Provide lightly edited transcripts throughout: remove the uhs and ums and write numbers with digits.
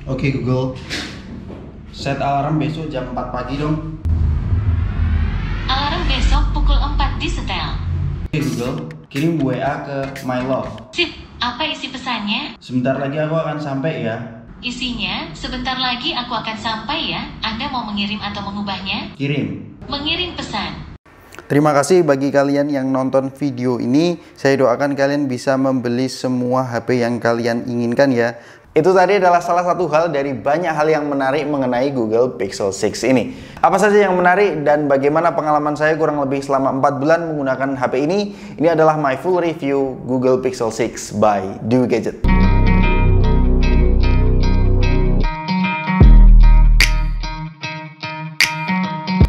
Oke Google, set alarm besok jam 4 pagi dong. Alarm besok pukul 4 disetel. Oke Google, kirim WA ke my love. Sip, apa isi pesannya? Sebentar lagi aku akan sampai ya. Isinya, sebentar lagi aku akan sampai ya. Anda mau mengirim atau mengubahnya? Kirim. Mengirim pesan. Terima kasih bagi kalian yang nonton video ini. Saya doakan kalian bisa membeli semua HP yang kalian inginkan ya. Itu tadi adalah salah satu hal dari banyak hal yang menarik mengenai Google Pixel 6 ini. Apa saja yang menarik dan bagaimana pengalaman saya kurang lebih selama 4 bulan menggunakan HP ini? Ini adalah my full review Google Pixel 6 by Dewi Gadget.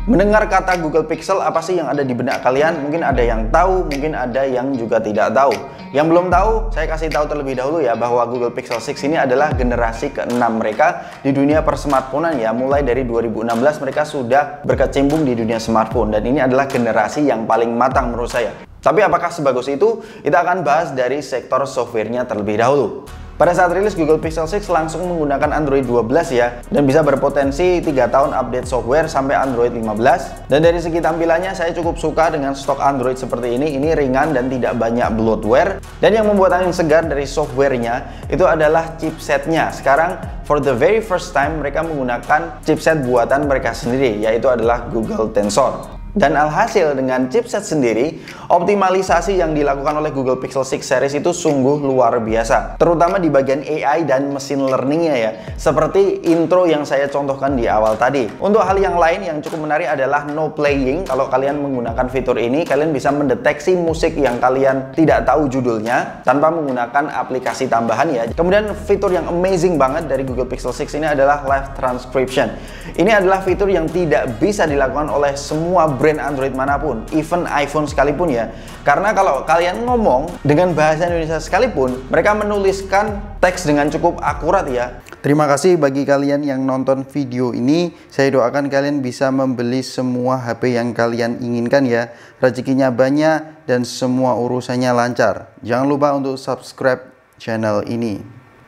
Mendengar kata Google Pixel, apa sih yang ada di benak kalian? Mungkin ada yang tahu, mungkin ada yang juga tidak tahu. Yang belum tahu, saya kasih tahu terlebih dahulu ya, bahwa Google Pixel 6 ini adalah generasi ke-6 mereka di dunia persmartphonean ya. Mulai dari 2016 mereka sudah berkecimpung di dunia smartphone, dan ini adalah generasi yang paling matang menurut saya. Tapi apakah sebagus itu? Kita akan bahas dari sektor softwarenya terlebih dahulu. Pada saat rilis, Google Pixel 6 langsung menggunakan Android 12 ya, dan bisa berpotensi 3 tahun update software sampai Android 15. Dan dari segi tampilannya saya cukup suka dengan stok Android seperti ini ringan dan tidak banyak bloatware. Dan yang membuat angin segar dari softwarenya itu adalah chipsetnya. Sekarang for the very first time mereka menggunakan chipset buatan mereka sendiri, yaitu adalah Google Tensor. Dan alhasil dengan chipset sendiri, optimalisasi yang dilakukan oleh Google Pixel 6 series itu sungguh luar biasa. Terutama di bagian AI dan machine learningnya ya. Seperti intro yang saya contohkan di awal tadi. Untuk hal yang lain yang cukup menarik adalah no playing. Kalau kalian menggunakan fitur ini, kalian bisa mendeteksi musik yang kalian tidak tahu judulnya tanpa menggunakan aplikasi tambahan ya. Kemudian fitur yang amazing banget dari Google Pixel 6 ini adalah live transcription. Ini adalah fitur yang tidak bisa dilakukan oleh semua brand Android manapun, even iPhone sekalipun ya. Karena kalau kalian ngomong dengan bahasa Indonesia sekalipun, mereka menuliskan teks dengan cukup akurat ya. Terima kasih bagi kalian yang nonton video ini. Saya doakan kalian bisa membeli semua HP yang kalian inginkan ya. Rezekinya banyak dan semua urusannya lancar. Jangan lupa untuk subscribe channel ini.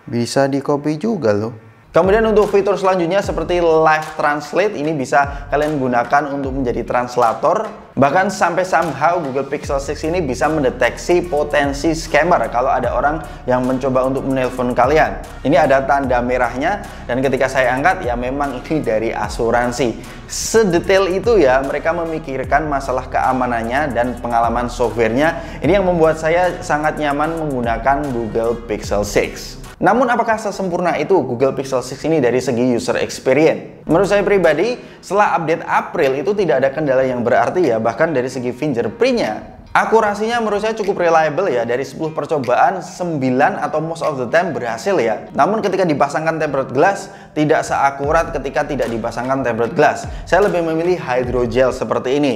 Bisa di copy juga loh. Kemudian untuk fitur selanjutnya seperti Live Translate, ini bisa kalian gunakan untuk menjadi translator. Bahkan sampai somehow Google Pixel 6 ini bisa mendeteksi potensi scammer kalau ada orang yang mencoba untuk menelpon kalian. Ini ada tanda merahnya, dan ketika saya angkat ya memang ini dari asuransi. Sedetail itu ya mereka memikirkan masalah keamanannya dan pengalaman softwarenya. Ini yang membuat saya sangat nyaman menggunakan Google Pixel 6. Namun apakah sesempurna itu Google Pixel 6 ini dari segi user experience? Menurut saya pribadi, setelah update April itu tidak ada kendala yang berarti ya. Bahkan dari segi fingerprintnya, akurasinya menurut saya cukup reliable ya. Dari 10 percobaan, 9 atau most of the time berhasil ya. Namun ketika dipasangkan tempered glass, tidak seakurat ketika tidak dipasangkan tempered glass. Saya lebih memilih hydrogel seperti ini.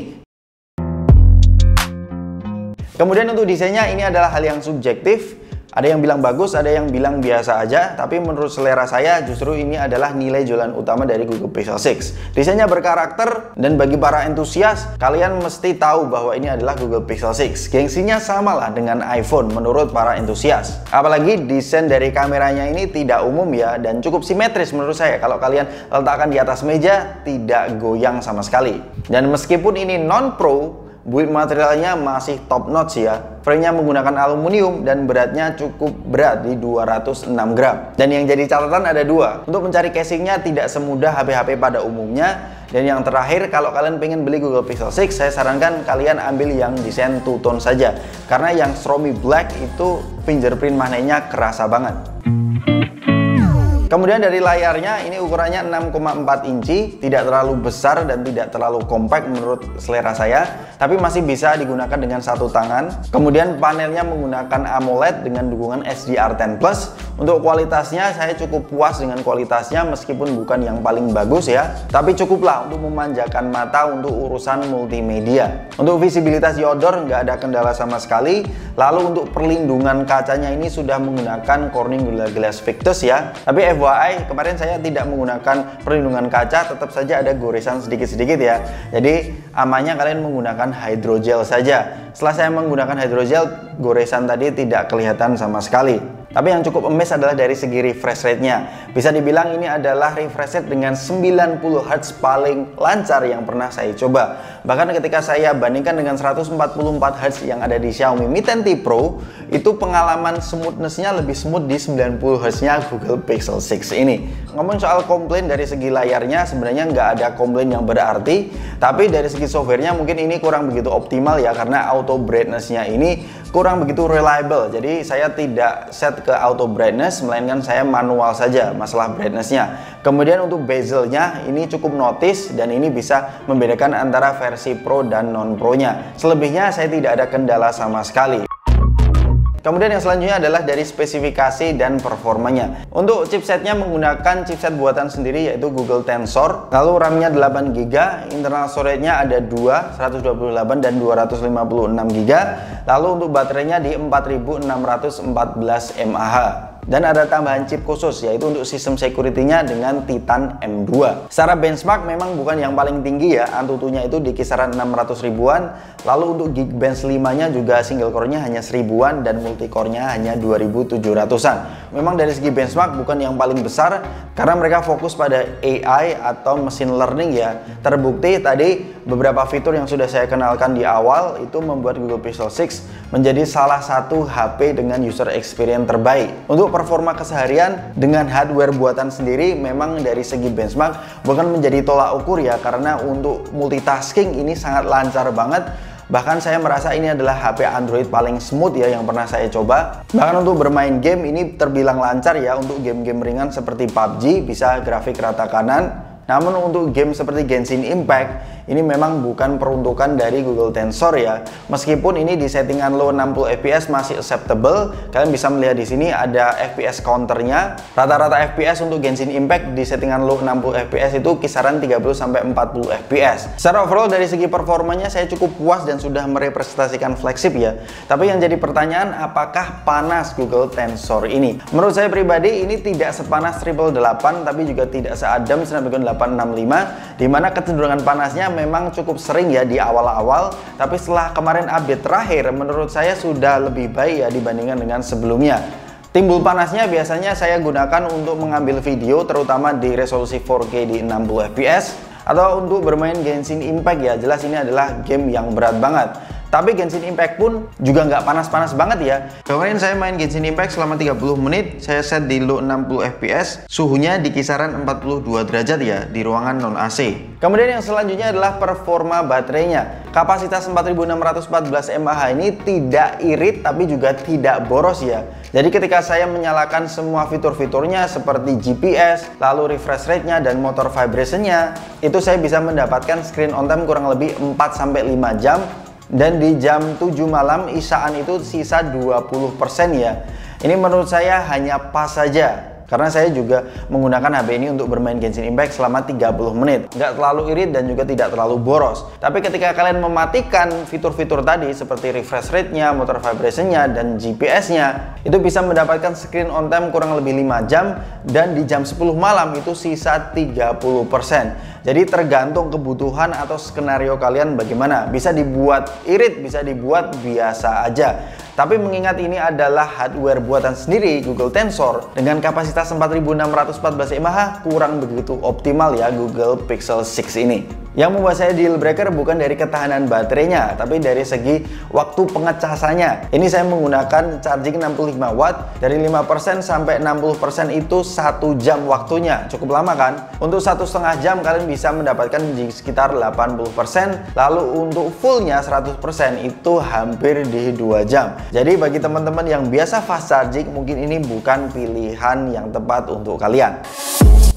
Kemudian untuk desainnya, ini adalah hal yang subjektif. Ada yang bilang bagus, ada yang bilang biasa aja, tapi menurut selera saya justru ini adalah nilai jualan utama dari Google Pixel 6. Desainnya berkarakter, dan bagi para entusias, kalian mesti tahu bahwa ini adalah Google Pixel 6. Gengsinya samalah dengan iPhone menurut para entusias. Apalagi desain dari kameranya ini tidak umum ya, dan cukup simetris menurut saya. Kalau kalian letakkan di atas meja, tidak goyang sama sekali. Dan meskipun ini non-pro, build materialnya masih top notch ya. Frame-nya menggunakan aluminium dan beratnya cukup berat di 206 gram. Dan yang jadi catatan ada dua. Untuk mencari casingnya tidak semudah HP-HP pada umumnya. Dan yang terakhir, kalau kalian pengen beli Google Pixel 6, saya sarankan kalian ambil yang desain two-tone saja. Karena yang Stromy Black itu fingerprint magnetnya kerasa banget. Kemudian dari layarnya, ini ukurannya 6,4 inci, tidak terlalu besar dan tidak terlalu compact menurut selera saya, tapi masih bisa digunakan dengan satu tangan. Kemudian panelnya menggunakan AMOLED dengan dukungan HDR10+. Untuk kualitasnya, saya cukup puas dengan kualitasnya meskipun bukan yang paling bagus ya, tapi cukuplah untuk memanjakan mata untuk urusan multimedia. Untuk visibilitas di outdoor nggak ada kendala sama sekali. Lalu untuk perlindungan kacanya ini sudah menggunakan Corning Gorilla Glass Victus ya, tapi FYI, kemarin saya tidak menggunakan perlindungan kaca, tetap saja ada goresan sedikit-sedikit ya. Jadi amannya kalian menggunakan hydrogel saja. Setelah saya menggunakan hydrogel, goresan tadi tidak kelihatan sama sekali. Tapi yang cukup amazed adalah dari segi refresh rate-nya. Bisa dibilang ini adalah refresh rate dengan 90 Hz paling lancar yang pernah saya coba. Bahkan ketika saya bandingkan dengan 144 Hz yang ada di Xiaomi Mi 10T Pro, itu pengalaman smoothness-nya lebih smooth di 90 Hz-nya Google Pixel 6 ini. Ngomong soal komplain dari segi layarnya, sebenarnya nggak ada komplain yang berarti. Tapi dari segi softwarenya mungkin ini kurang begitu optimal ya, karena auto brightness-nya ini kurang begitu reliable. Jadi saya tidak set ke auto brightness, melainkan saya manual saja masalah brightness-nya. Kemudian untuk bezel-nya ini cukup notice, dan ini bisa membedakan antara versi Pro dan non Pro-nya. Selebihnya saya tidak ada kendala sama sekali. Kemudian yang selanjutnya adalah dari spesifikasi dan performanya. Untuk chipsetnya menggunakan chipset buatan sendiri yaitu Google Tensor. Lalu RAM-nya 8GB, internal storage-nya ada 2, 128 dan 256GB. Lalu untuk baterainya di 4614 mAh. Dan ada tambahan chip khusus yaitu untuk sistem security-nya dengan Titan M2. Secara benchmark memang bukan yang paling tinggi ya, Antutunya itu di kisaran 600 ribuan. Lalu untuk Geekbench 5-nya juga single core-nya hanya 1000-an dan multi-core-nya hanya 2700-an. Memang dari segi benchmark bukan yang paling besar karena mereka fokus pada AI atau machine learning ya. Terbukti tadi beberapa fitur yang sudah saya kenalkan di awal itu membuat Google Pixel 6 menjadi salah satu HP dengan user experience terbaik. Untuk performa keseharian dengan hardware buatan sendiri memang dari segi benchmark bukan menjadi tolak ukur ya, karena untuk multitasking ini sangat lancar banget. Bahkan saya merasa ini adalah HP Android paling smooth ya yang pernah saya coba. Bahkan untuk bermain game ini terbilang lancar ya. Untuk game-game ringan seperti PUBG bisa grafik rata kanan. Namun untuk game seperti Genshin Impact ini memang bukan peruntukan dari Google Tensor ya. Meskipun ini di settingan low 60 fps masih acceptable. Kalian bisa melihat di sini ada FPS counternya. Rata-rata FPS untuk Genshin Impact di settingan low 60 fps itu kisaran 30 sampai 40 fps. Secara overall dari segi performanya saya cukup puas dan sudah merepresentasikan flagship ya. Tapi yang jadi pertanyaan, apakah panas Google Tensor ini? Menurut saya pribadi ini tidak sepanas Triple 8, tapi juga tidak seadem Snapdragon 865, dimana kecenderungan panasnya memang cukup sering ya di awal-awal, tapi setelah kemarin update terakhir menurut saya sudah lebih baik ya dibandingkan dengan sebelumnya. Timbul panasnya biasanya saya gunakan untuk mengambil video, terutama di resolusi 4K di 60 fps, atau untuk bermain Genshin Impact ya. Jelas ini adalah game yang berat banget. Tapi Genshin Impact pun juga nggak panas-panas banget ya. Kemarin saya main Genshin Impact selama 30 menit, saya set di low 60 fps, suhunya di kisaran 42 derajat ya, di ruangan non AC. Kemudian yang selanjutnya adalah performa baterainya. Kapasitas 4614 mAh ini tidak irit tapi juga tidak boros ya. Jadi ketika saya menyalakan semua fitur-fiturnya seperti GPS, lalu refresh rate-nya dan motor vibration-nya, itu saya bisa mendapatkan screen on time kurang lebih 4-5 jam. Dan di jam 7 malam isaan itu sisa 20% ya. Ini menurut saya hanya pas saja, karena saya juga menggunakan HP ini untuk bermain Genshin Impact selama 30 menit. Nggak terlalu irit dan juga tidak terlalu boros. Tapi ketika kalian mematikan fitur-fitur tadi seperti refresh rate-nya, motor vibration-nya, dan GPS-nya, itu bisa mendapatkan screen on time kurang lebih 5 jam, dan di jam 10 malam itu sisa 30%. Jadi tergantung kebutuhan atau skenario kalian bagaimana. Bisa dibuat irit, bisa dibuat biasa aja. Tapi mengingat ini adalah hardware buatan sendiri Google Tensor dengan kapasitas 4614 mAh, kurang begitu optimal ya Google Pixel 6 ini. Yang membuat saya deal breaker bukan dari ketahanan baterainya, tapi dari segi waktu pengecasannya. Ini saya menggunakan charging 65 watt, dari 5% sampai 60% itu 1 jam waktunya. Cukup lama kan? Untuk 1,5 jam kalian bisa mendapatkan di sekitar 80%, lalu untuk fullnya 100% itu hampir di 2 jam. Jadi bagi teman-teman yang biasa fast charging, mungkin ini bukan pilihan yang tepat untuk kalian.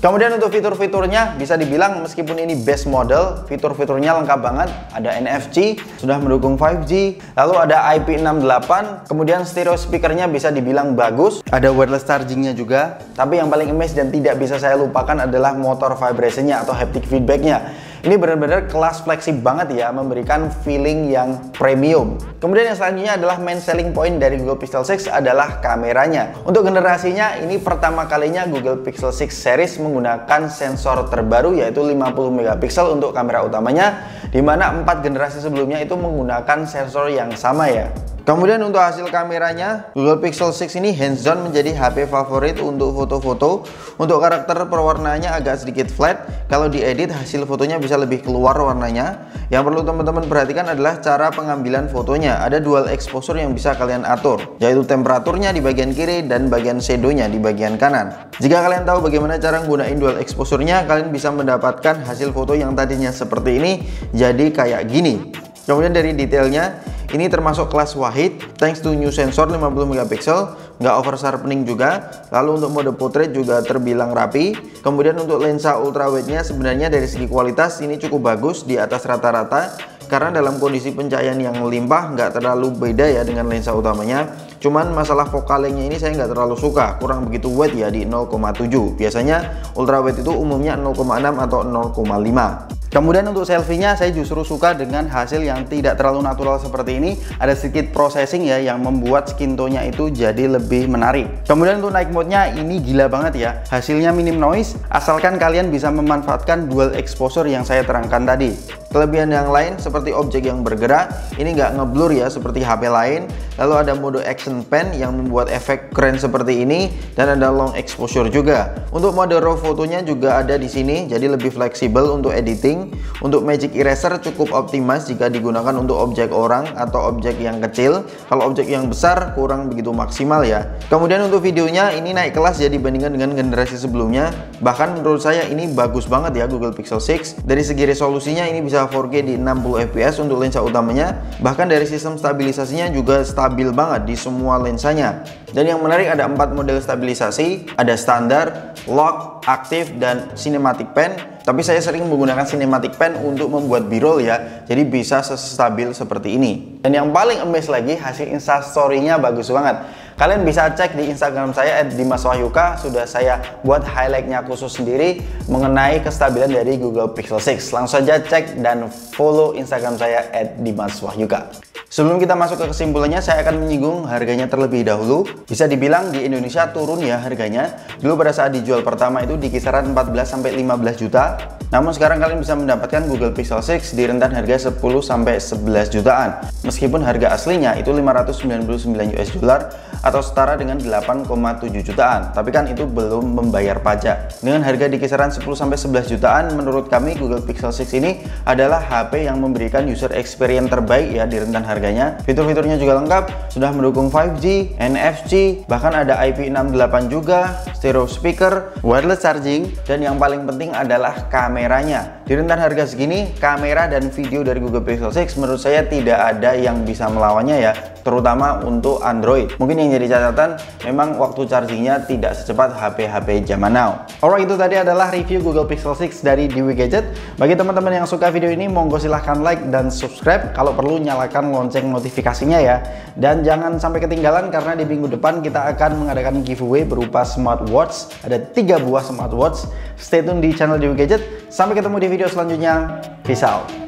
Kemudian untuk fitur-fiturnya bisa dibilang meskipun ini base model, fitur-fiturnya lengkap banget. Ada NFC, sudah mendukung 5G, lalu ada IP68, kemudian stereo speakernya bisa dibilang bagus, ada wireless chargingnya juga. Tapi yang paling amazing dan tidak bisa saya lupakan adalah motor vibration-nya atau haptic feedback-nya. Ini benar-benar kelas fleksib banget ya, memberikan feeling yang premium. Kemudian yang selanjutnya adalah main selling point dari Google Pixel 6 adalah kameranya. Untuk generasinya ini pertama kalinya Google Pixel 6 series menggunakan sensor terbaru yaitu 50 megapiksel untuk kamera utamanya, di mana 4 generasi sebelumnya itu menggunakan sensor yang sama ya. Kemudian untuk hasil kameranya, Google Pixel 6 ini hands-on menjadi HP favorit untuk foto-foto. Untuk karakter perwarnaannya agak sedikit flat. Kalau diedit hasil fotonya bisa lebih keluar warnanya. Yang perlu teman-teman perhatikan adalah cara pengambilan fotonya. Ada dual exposure yang bisa kalian atur, yaitu temperaturnya di bagian kiri dan bagian shadow-nya di bagian kanan. Jika kalian tahu bagaimana cara menggunakan dual exposure-nya, kalian bisa mendapatkan hasil foto yang tadinya seperti ini jadi kayak gini. Kemudian dari detailnya, ini termasuk kelas wide, thanks to new sensor 50 megapiksel, nggak over sharpening juga. Lalu untuk mode portrait juga terbilang rapi. Kemudian untuk lensa ultrawide-nya sebenarnya dari segi kualitas ini cukup bagus, di atas rata-rata. Karena dalam kondisi pencahayaan yang limpah nggak terlalu beda ya dengan lensa utamanya. Cuman masalah focalingnya ini saya nggak terlalu suka, kurang begitu wide ya di 0,7. Biasanya ultrawide itu umumnya 0,6 atau 0,5. Kemudian untuk selfie-nya saya justru suka dengan hasil yang tidak terlalu natural seperti ini. Ada sedikit processing ya yang membuat skin tone-nya itu jadi lebih menarik. Kemudian untuk night mode-nya ini gila banget ya. Hasilnya minim noise asalkan kalian bisa memanfaatkan dual exposure yang saya terangkan tadi. Kelebihan yang lain seperti objek yang bergerak, ini nggak ngeblur ya seperti HP lain. Lalu ada mode action pen yang membuat efek keren seperti ini, dan ada long exposure juga. Untuk mode raw fotonya juga ada di sini, jadi lebih fleksibel untuk editing. Untuk magic eraser cukup optimis jika digunakan untuk objek orang atau objek yang kecil. Kalau objek yang besar kurang begitu maksimal ya. Kemudian untuk videonya ini naik kelas ya dibandingkan dengan generasi sebelumnya. Bahkan menurut saya ini bagus banget ya Google Pixel 6. Dari segi resolusinya ini bisa 4K di 60 fps untuk lensa utamanya. Bahkan dari sistem stabilisasinya juga stabil banget di semua lensanya. Dan yang menarik ada 4 model stabilisasi, ada standar, lock, aktif, dan cinematic pen. Tapi saya sering menggunakan cinematic pen untuk membuat b-roll ya, jadi bisa stabil seperti ini. Dan yang paling amazed lagi, hasil instastory-nya bagus banget. Kalian bisa cek di Instagram saya @dimaswahyuka, sudah saya buat highlight-nya khusus sendiri mengenai kestabilan dari Google Pixel 6. Langsung saja cek dan follow Instagram saya @dimaswahyuka. Sebelum kita masuk ke kesimpulannya, saya akan menyinggung harganya terlebih dahulu. Bisa dibilang di Indonesia turun ya harganya. Dulu pada saat dijual pertama itu di kisaran 14-15 juta. Namun sekarang kalian bisa mendapatkan Google Pixel 6 di rentan harga 10-11 jutaan. Meskipun harga aslinya itu 599 US dollar atau setara dengan 8,7 jutaan. Tapi kan itu belum membayar pajak. Dengan harga di kisaran 10-11 jutaan, menurut kami Google Pixel 6 ini adalah HP yang memberikan user experience terbaik ya di rentan harganya. Fitur-fiturnya juga lengkap, sudah mendukung 5G, NFC, bahkan ada IP68 juga, stereo speaker, wireless charging, dan yang paling penting adalah kameranya. Di rentan harga segini, kamera dan video dari Google Pixel 6 menurut saya tidak ada yang bisa melawannya ya, terutama untuk Android. Mungkin yang jadi catatan, memang waktu chargingnya tidak secepat HP-HP zaman now. Alright, itu tadi adalah review Google Pixel 6 dari Dewi Gadget. Bagi teman-teman yang suka video ini, monggo silahkan like dan subscribe. Kalau perlu nyalakan lonceng notifikasinya ya. Dan jangan sampai ketinggalan karena di minggu depan kita akan mengadakan giveaway berupa smartwatch. Ada 3 buah smartwatch. Stay tune di channel Dewi Gadget. Sampai ketemu di video selanjutnya. Peace out.